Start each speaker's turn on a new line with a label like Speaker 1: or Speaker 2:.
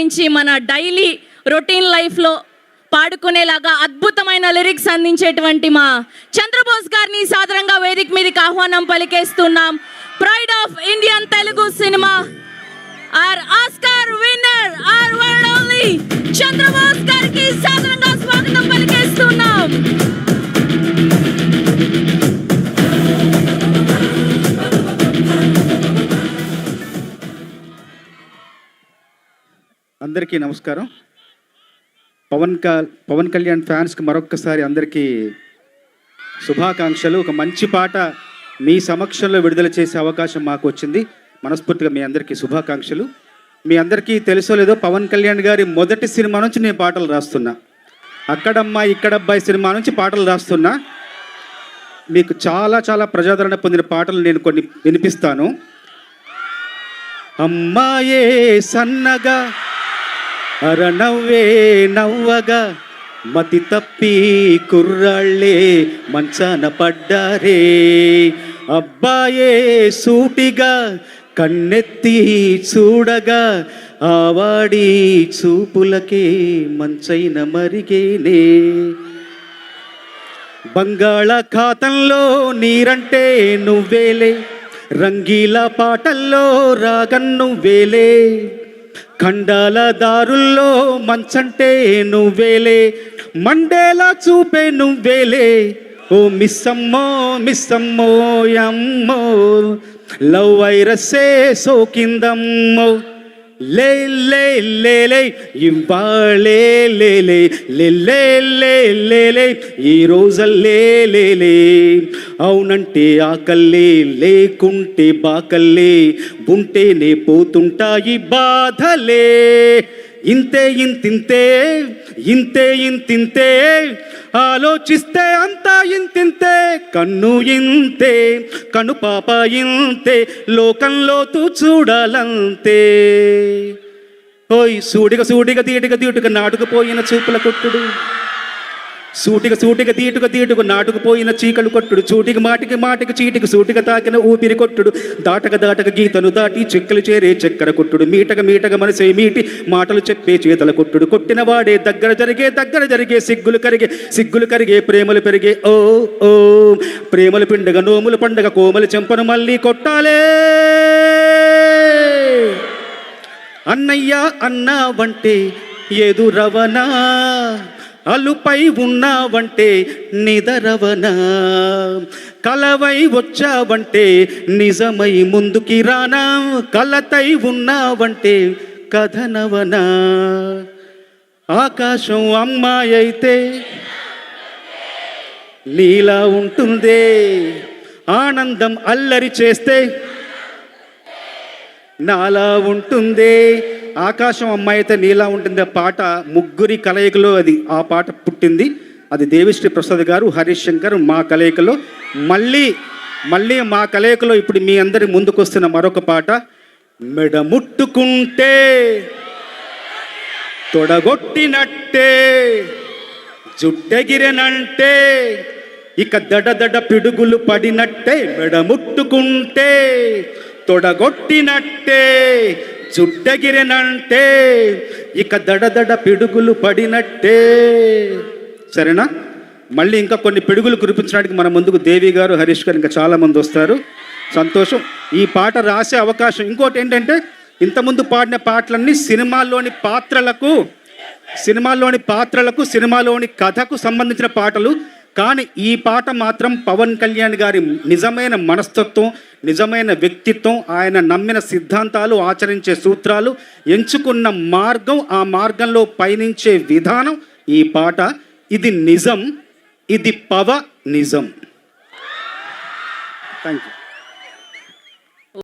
Speaker 1: నుంచి మన daily routine లైఫ్లో పాడుకునేలాగా అద్భుతమైన లిరిక్స్ అందించేటువంటి మా చంద్రబోస్ గారిని సాదరంగా వేదిక మీదకి ఆహ్వానం పలికేస్తున్నాం. Pride of Indian Telugu cinema, our Oscar winner, our one only Chandrabose గారికి సాదరంగా స్వాగతం పలికేస్తున్నాం.
Speaker 2: అందరికీ నమస్కారం. పవన్ కళ్యాణ్ ఫ్యాన్స్కి మరొక్కసారి అందరికీ శుభాకాంక్షలు. ఒక మంచి పాట మీ సమక్షంలో విడుదల చేసే అవకాశం మాకు వచ్చింది. మనస్ఫూర్తిగా మీ అందరికీ శుభాకాంక్షలు. మీ అందరికీ తెలుసో లేదో, పవన్ కళ్యాణ్ గారి మొదటి సినిమా నుంచి నేను పాటలు రాస్తున్నా. అక్కడమ్మా ఇక్కడబ్బాయి సినిమా నుంచి పాటలు రాస్తున్నా. మీకు చాలా చాలా ప్రజాదరణ పొందిన పాటలు నేను కొన్ని వినిపిస్తాను. అమ్మాయే సన్నగా అరనవ్వే నవ్వగా మతి తప్పి కుర్రాళ్ళే మంచాన పడ్డారే, అబ్బాయే సూటిగా కన్నెత్తి చూడగా ఆవాడి చూపులకే మంచైన మరిగేనే, బంగాళాఖాతంలో నీరంటే నువ్వేలే, రంగీల పాటల్లో రాగన్ను వేలే, ఖండాల దారుల్లో మంచంటే నువ్వేలే, మండేలా చూపే నువ్వేలే, ఓ మిస్సమ్మో మిస్సమ్మో యమ్మో లవ్ వైరస్సే సోకిందమ్మో, లే లే లే ఇవ్వాలే లే లే లే లే లే ఈ రోజల్లే లే, అవునంటే ఆకల్లే లేకుంటే బాకల్లే, ఉంటేనే పోతుంటాయి బాధలే, ఇంతే ఇంతింతే ఇంతే ఇంతింతే ఆలోచిస్తే అంతా ఇంతింతే, కన్ను ఇంతే కను పాప ఇంతే లోకంలో తూ చూడాలంతే, ఓయ్ సూటిగా సూటిగా తీటుగా తీటుగా నాటుకుపోయిన చూపుల కొట్టుడు, సూటిగా సూటిగా తీటుగా తీటుగా నాటుకుపోయిన చీకలు కొట్టుడు, చూటికి మాటికి మాటికి చీటికి సూటిగా తాకిన ఊపిరి కొట్టుడు, దాటక దాటక గీతను దాటి చెక్కలు చేరే చక్కెర కొట్టుడు, మీటక మీటక మనసే మీటి మాటలు చెప్పే చేతల కొట్టుడు, కొట్టిన వాడే దగ్గర జరిగే సిగ్గులు కరిగే ప్రేమలు పెరిగే, ఓ ఓ ప్రేమలు పిండగ నోములు పండగ కోమలు చెంపను మళ్ళీ కొట్టాలే, అన్నయ్య అన్నావంటే ఎదురవనా, అలుపై ఉన్నావంటే నిదరవనా, కలవై వచ్చావంటే నిజమై ముందుకి రానా, కలతై ఉన్నావంటే కథనవనా, ఆకాశం అమ్మాయి అయితే నీలా ఉంటుందే, ఆనందం అల్లరి చేస్తే నాలా ఉంటుందే, ఆకాశం అమ్మాయి అయితే నీలా ఉంటుంది. ఆ పాట ముగ్గురి కలయికలో ఆ పాట పుట్టింది. అది దేవిశ్రీ ప్రసాద్ గారు, హరీష్ శంకర్ మా కలయికలో. మళ్ళీ మా కలయికలో ఇప్పుడు మీ అందరి ముందుకు వస్తున్న మరొక పాట, మెడ ముట్టుకుంటే తొడగొట్టినట్టే జుట్టెగిరెనంటే ఇక దడ పిడుగులు పడినట్టే, మెడ ముట్టుకుంటే తొడగొట్టినట్టే జుట్టెగిరెనంటే ఇక దడ పిడుగులు పడినట్టే. సరేనా? మళ్ళీ ఇంకా కొన్ని పిడుగులు కురిపించడానికి మన ముందుకు దేవి గారు, హరీష్ గారు, ఇంకా చాలామంది వస్తారు. సంతోషం. ఈ పాట రాసే అవకాశం. ఇంకోటి ఏంటంటే, ఇంతకుముందు పాడిన పాటలన్నీ సినిమాల్లోని పాత్రలకు సినిమాలోని కథకు సంబంధించిన పాటలు. కానీ ఈ పాట మాత్రం పవన్ కళ్యాణ్ గారి నిజమైన మనస్తత్వం, నిజమైన వ్యక్తిత్వం, ఆయన నమ్మిన సిద్ధాంతాలు, ఆచరించే సూత్రాలు, ఎంచుకున్న మార్గం, ఆ మార్గంలో పయనించే విధానం ఈ పాట. ఇది నిజం, ఇది నిజం. Thank you.